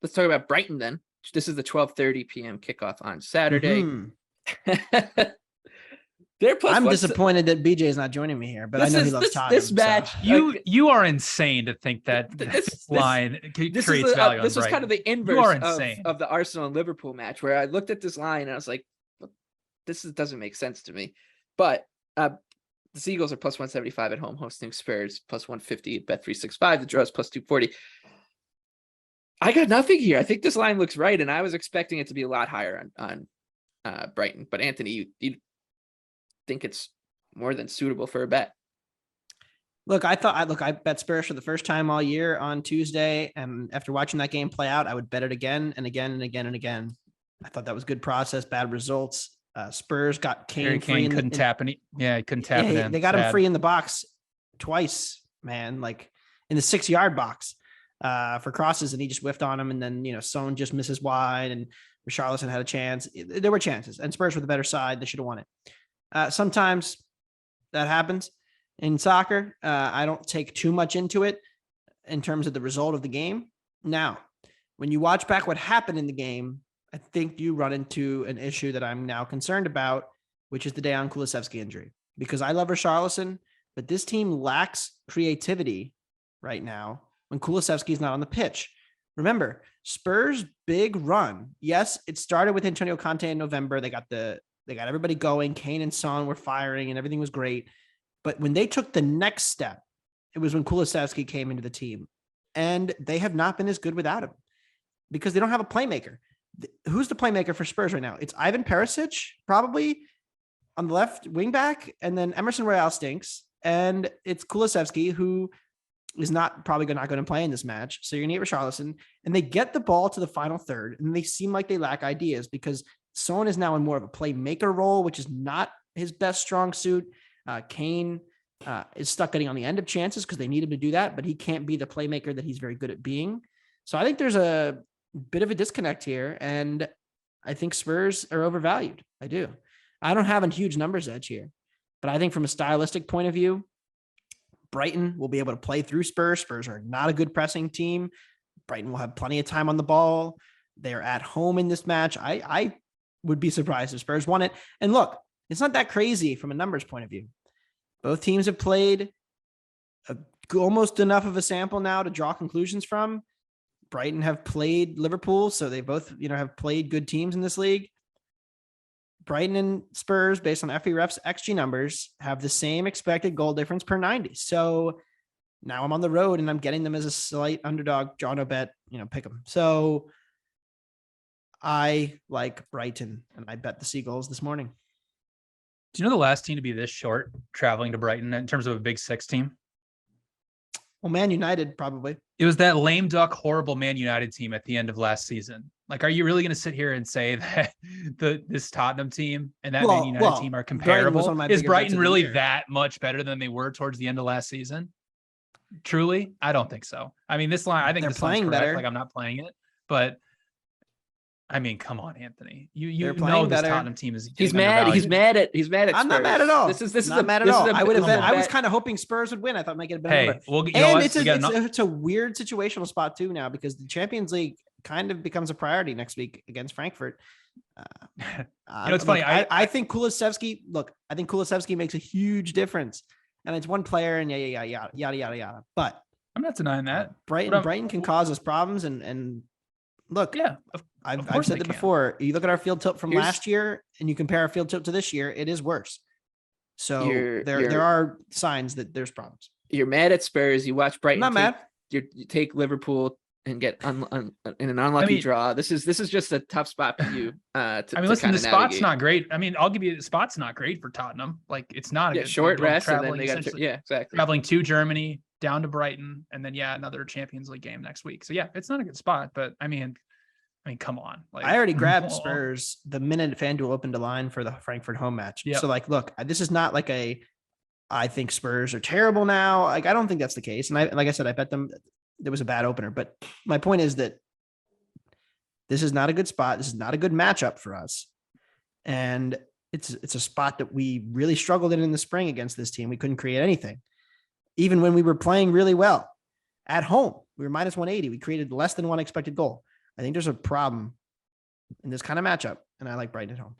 let's talk about Brighton then. This is the 12:30 p.m. kickoff on Saturday. Mm-hmm. They're plus I'm disappointed that BJ is not joining me here, but I know he loves Tottenham. This match, you are insane to think that this line creates value. This is kind of the inverse of the Arsenal and Liverpool match, where I looked at this line and I was like, doesn't make sense to me. But the Seagulls are plus 175 at home, hosting Spurs, plus 150 at Bet365. The draw is plus 240. I got nothing here. I think this line looks right, and I was expecting it to be a lot higher on Brighton. But Anthony, you think it's more than suitable for a bet? Look, I bet Spurs for the first time all year on Tuesday, and after watching that game play out, I would bet it again and again and again and again. I thought that was good process, bad results. Spurs got Kane free. He couldn't tap it in. They got him free in the box twice, man, like in the 6-yard box for crosses, and he just whiffed on him. And then, Son just misses wide, and Richarlison had a chance. There were chances, and Spurs were the better side. They should have won it. Sometimes that happens in soccer. I don't take too much into it in terms of the result of the game. Now, when you watch back what happened in the game, I think you run into an issue that I'm now concerned about, which is the Dejan Kulusevski injury. Because I love Richarlison, but this team lacks creativity right now when Kulusevski is not on the pitch. Remember, Spurs' big run. Yes, it started with Antonio Conte in November. They got everybody going. Kane and Son were firing and everything was great. But when they took the next step, it was when Kulusevski came into the team. And they have not been as good without him because they don't have a playmaker. Who's the playmaker for Spurs right now? It's Ivan Perisic, probably on the left wing back. And then Emerson Royale stinks. And it's Kulusevski, who is probably not going to play in this match. So you're going to get Richarlison. And they get the ball to the final third. And they seem like they lack ideas because Son is now in more of a playmaker role, which is not his best strong suit. Kane is stuck getting on the end of chances because they need him to do that, but he can't be the playmaker that he's very good at being. So I think there's a bit of a disconnect here, and I think Spurs are overvalued. I do. I don't have a huge numbers edge here, but I think from a stylistic point of view, Brighton will be able to play through Spurs. Spurs are not a good pressing team. Brighton will have plenty of time on the ball. They're at home in this match. I would be surprised if Spurs won it. And look, it's not that crazy from a numbers point of view. Both teams have played almost enough of a sample now to draw conclusions from. Brighton have played Liverpool, so they both, have played good teams in this league. Brighton and Spurs, based on FERF's XG numbers, have the same expected goal difference per 90. So now I'm on the road and I'm getting them as a slight underdog. Draw no bet, pick them. So I like Brighton, and I bet the Seagulls this morning. Do you know the last team to be this short traveling to Brighton in terms of a Big Six team? Well, Man United, probably. It was that lame duck, horrible Man United team at the end of last season. Like, are you really going to sit here and say that this Tottenham team and that Man United team are comparable? Is Brighton really that much better than they were towards the end of last season? Truly? I don't think so. I mean, this line, I think they're playing better. Like, I'm not playing it, but I mean, come on, Anthony. You know this Tottenham team is. He's mad. He's mad at. Spurs. I'm not mad at all. This is not mad at all. I was kind of hoping Spurs would win. I thought it might get a better. It's a weird situational spot too now because the Champions League kind of becomes a priority next week against Frankfurt. It's funny. I think Kulusevski. Look, I think Kulusevski makes a huge difference, and it's one player, and yada. But I'm not denying that. Brighton can cause us problems, and look, yeah. I've said that before. You look at our field tilt from last year and you compare our field tilt to this year, it is worse. So there are signs that there's problems. You're mad at Spurs. You watch Brighton. I'm not mad. You take Liverpool and get in an unlucky draw. This is just a tough spot for you. Listen, the spot's not great. I mean, I'll give you the spot's not great for Tottenham. Like, it's not a good short rest, and then they got exactly traveling to Germany, down to Brighton, and then another Champions League game next week. So it's not a good spot, but I mean, come on. Like, I already grabbed Spurs the minute FanDuel opened a line for the Frankfurt home match. Yep. So look, this is not like I think Spurs are terrible now. Like, I don't think that's the case. And like I said, I bet them there was a bad opener, but my point is that this is not a good spot. This is not a good matchup for us. And it's a spot that we really struggled in the spring against this team. We couldn't create anything. Even when we were playing really well at home, we were minus 180. We created less than one expected goal. I think there's a problem in this kind of matchup, and I like Brighton at home.